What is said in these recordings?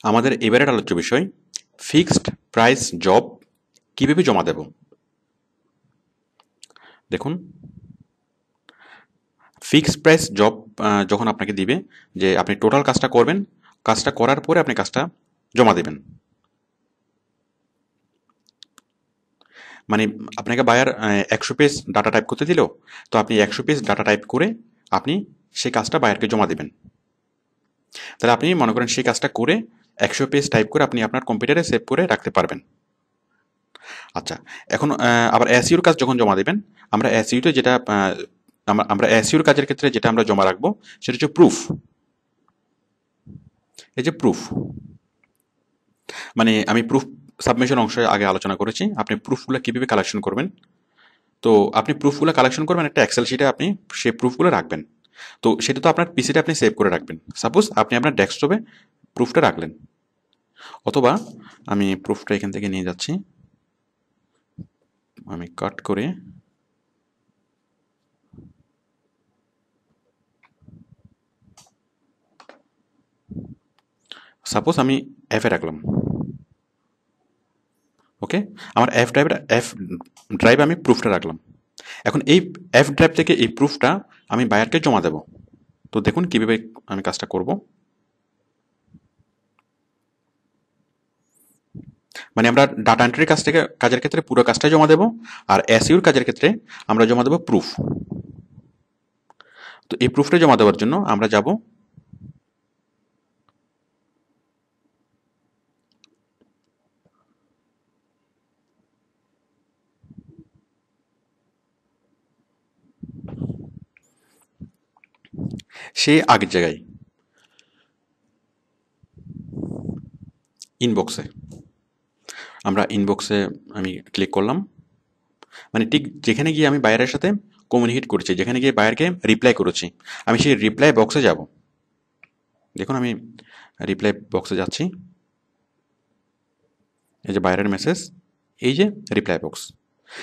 আমাদের এবারের আলোচ্য বিষয় ফিক্সড প্রাইস জব কিভাবে জমা দেব। দেখুন, ফিক্সড প্রাইস জব যখন আপনাকে দিবে যে আপনি টোটাল কাজটা করবেন, কাজটা করার পরে আপনি কাজটা জমা দেবেন। মানে আপনাকে বায়ার 100 পেজ ডাটা টাইপ করতে দিল, তো আপনি 100 পেজ ডাটা টাইপ করে আপনি সেই কাজটা বায়ারকে জমা দেবেন। তাহলে আপনি মনে করেন সেই কাজটা করে 100 পেজ টাইপ করে আপনি আপনার কম্পিউটারে সেভ করে রাখতে পারবেন। আচ্ছা, এখন আবার এসইউর কাজ যখন জমা দেবেন, আমরা এসইউতে যেটা আমরা এসইউর কাজের ক্ষেত্রে যেটা আমরা জমা রাখবো সেটা হচ্ছে প্রুফ। এই যে প্রুফ, মানে আমি প্রুফ সাবমিশন অংশে আগে আলোচনা করেছি আপনি প্রুফগুলো কিভাবে কালেকশন করবেন। তো আপনি প্রুফগুলো কালেকশন করবেন একটা এক্সেল শিটে, আপনি সেই প্রুফগুলো রাখবেন। তো সেটা তো আপনার পিসিতে আপনি সেভ করে রাখবেন। সাপোজ আপনি আপনার ডেস্কটপে প্রুফটা রাখলেন, অথবা আমি প্রুফটা এখান থেকে নিয়ে যাচ্ছি, আমি কাট করে সাপোজ আমি এফে রাখলাম। ওকে, আমার এফ ড্রাইভে আমি প্রুফটা রাখলাম। এখন এই এফ ড্রাইভ থেকে এই প্রুফটা আমি বায়ারকে জমা দেব। তো দেখুন কিভাবে আমি কাজটা করব। মানে আমরা ডাটা এন্ট্রির কাজের ক্ষেত্রে পুরো কাজটাই জমা দেব, আর এসইউর কাজের ক্ষেত্রে আমরা জমা দেব প্রুফ। তো এই প্রুফটা জমা দেওয়ার জন্য আমরা যাব সেই আগের জায়গায়, ইনবক্সে। আমরা ইনবক্সে আমি ক্লিক করলাম, মানে ঠিক যেখানে গিয়ে আমি বায়ারের সাথে কমিউনিকেট করেছি, যেখানে গিয়ে বায়ারকে রিপ্লাই করেছি, আমি সেই রিপ্লাই বক্সে যাব। দেখুন আমি রিপ্লাই বক্সে যাচ্ছি, এই যে বায়ারের মেসেজ, এই যে রিপ্লাই বক্স।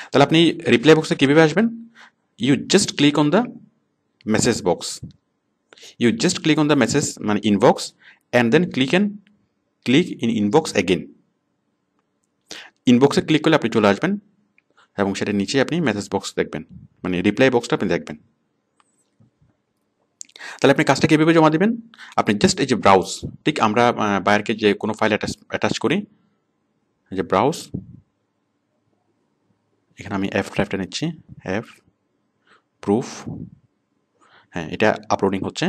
তাহলে আপনি রিপ্লাই বক্সে কীভাবে আসবেন? You just click on the message box, you just click on the message মানে inbox, and then click in inbox again. ইনবক্সে ক্লিক করলে আপনি চলে আসবেন এবং সেটার নিচে আপনি মেসেজ বক্স দেখবেন, মানে রিপ্লাই বক্সটা আপনি দেখবেন। তাহলে আপনি কাজটা কীভাবে জমা দেবেন? আপনি জাস্ট এই যে ব্রাউজ, ঠিক আমরা বায়ারকে যে কোনো ফাইল অ্যাটাচ করি, এই যে ব্রাউজ, এখানে আমি এফ ড্রাইভটা নিচ্ছি, এফ প্রুফ, হ্যাঁ এটা আপলোডিং হচ্ছে।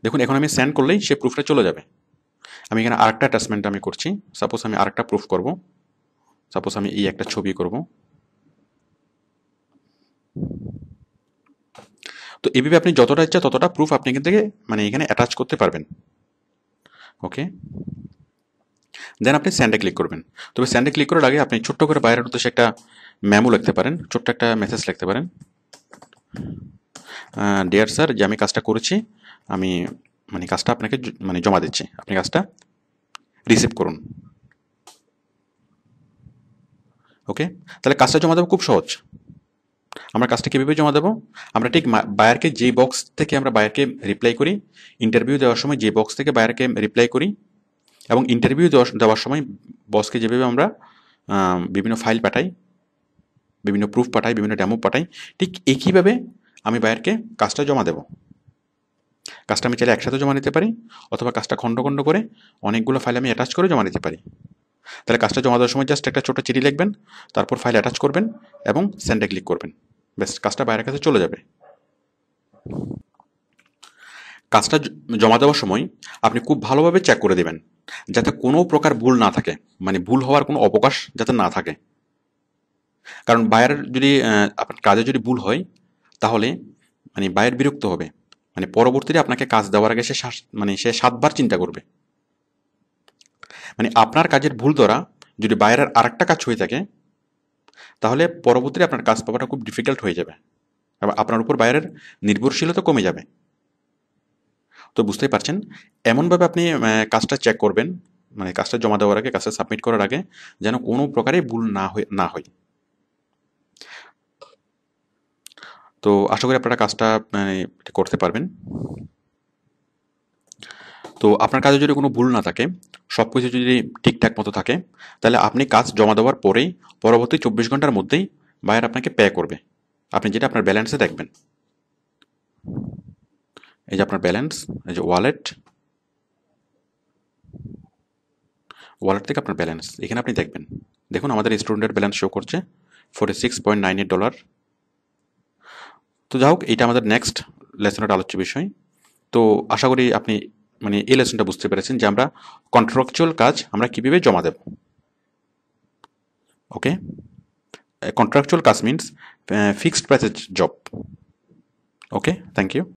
দেখুন এখন আমি সেন্ড করলেই সে প্রুফটা চলে যাবে। আমি এখানে আরেকটা অ্যাটাচমেন্ট আমি করছি, সাপোজ আমি আরেকটা প্রুফ করব, সাপোজ আমি এই একটা ছবি করব। তো এইভাবে আপনি যতটা ইচ্ছা ততটা প্রুফ আপনি এখান থেকে মানে এখানে অ্যাটাচ করতে পারবেন। ওকে, দেন আপনি সেন্ডে ক্লিক করবেন। তবে সেন্ডে ক্লিক করার আগে আপনি ছোট্ট করে বাইরের উদ্দেশ্যে একটা মেমো লিখতে পারেন, ছোট্ট একটা মেসেজ লিখতে পারেন। ডিয়ার স্যার, যে আমি কাজটা করেছি, আমি মানে কাজটা আপনাকে মানে জমা দিচ্ছি, আপনি কাজটা রিসিভ করুন। ওকে, তাহলে কাজটা জমা দেবো খুব সহজ। আমরা কাজটা কীভাবে জমা দেবো? আমরা ঠিক বায়ারকে যে বক্স থেকে আমরা বায়ারকে রিপ্লাই করি, ইন্টারভিউ দেওয়ার সময় যে বক্স থেকে বায়ারকে রিপ্লাই করি, এবং ইন্টারভিউ দেওয়ার সময় বসকে যেভাবে আমরা বিভিন্ন ফাইল পাঠাই, বিভিন্ন প্রুফ পাঠাই, বিভিন্ন ডেমো পাঠাই, ঠিক একইভাবে আমি বায়ারকে কাজটা জমা দেব। কাজটা আমি চাইলে একসাথে জমা নিতে পারি, অথবা কাজটা খণ্ড খণ্ড করে অনেকগুলো ফাইল আমি অ্যাটাচ করে জমা নিতে পারি। তাহলে কাজটা জমা দেওয়ার সময় জাস্ট একটা ছোটো চিঠি লিখবেন, তারপর ফাইল অ্যাটাচ করবেন এবং সেন্ডে ক্লিক করবেন, ব্যাস কাজটা বাইরের কাছে চলে যাবে। কাজটা জমা দেওয়ার সময় আপনি খুব ভালোভাবে চেক করে দেবেন যাতে কোনো প্রকার ভুল না থাকে, মানে ভুল হওয়ার কোনো অবকাশ যাতে না থাকে। কারণ বায়ার যদি আপনার কাজে যদি ভুল হয়, তাহলে মানে বায়ার বিরক্ত হবে, মানে পরবর্তীতে আপনাকে কাজ দেওয়ার আগে সে 7বার চিন্তা করবে। মানে আপনার কাজের ভুল ধরা যদি বায়ারের আরেকটা কাজ হয়ে থাকে, তাহলে পরবর্তীতে আপনার কাজ পাওয়াটা খুব ডিফিকাল্ট হয়ে যাবে এবং আপনার উপর বায়ারের নির্ভরশীলতা কমে যাবে। তো বুঝতেই পারছেন, এমনভাবে আপনি কাজটা চেক করবেন, মানে কাজটা জমা দেওয়ার আগে, কাজটা সাবমিট করার আগে, যেন কোনো প্রকারে ভুল না হয়। তো আশা করি আপনারা কাজটা মানে করতে পারবেন। তো আপনার কাজে যদি কোনো ভুল না থাকে, সব কিছু যদি ঠিকঠাক মতো থাকে, তাহলে আপনি কাজ জমা দেওয়ার পরেই পরবর্তী 24 ঘন্টার মধ্যেই বায়ার আপনাকে পে করবে। আপনি যেটা আপনার ব্যালেন্সে দেখবেন, এই যে আপনার ব্যালেন্স, এই যে ওয়ালেট থেকে আপনার ব্যালেন্স এখানে আপনি দেখবেন। দেখুন আমাদের স্টুডেন্টের ব্যালেন্স শো করছে $46.98। তো যাই হোক, এটা আমাদের নেক্সট লেসনের আলোচ্য বিষয়। তো আশা করি আপনি মানে এই লেসনটা বুঝতে পেরেছেন যে আমরা কন্ট্রাকচুয়াল কাজ আমরা কিভাবে জমা দেব। ওকে, কন্ট্রাকচুয়াল কাজ মিনস ফিক্সড প্রাইসের জব। Okay, thank you.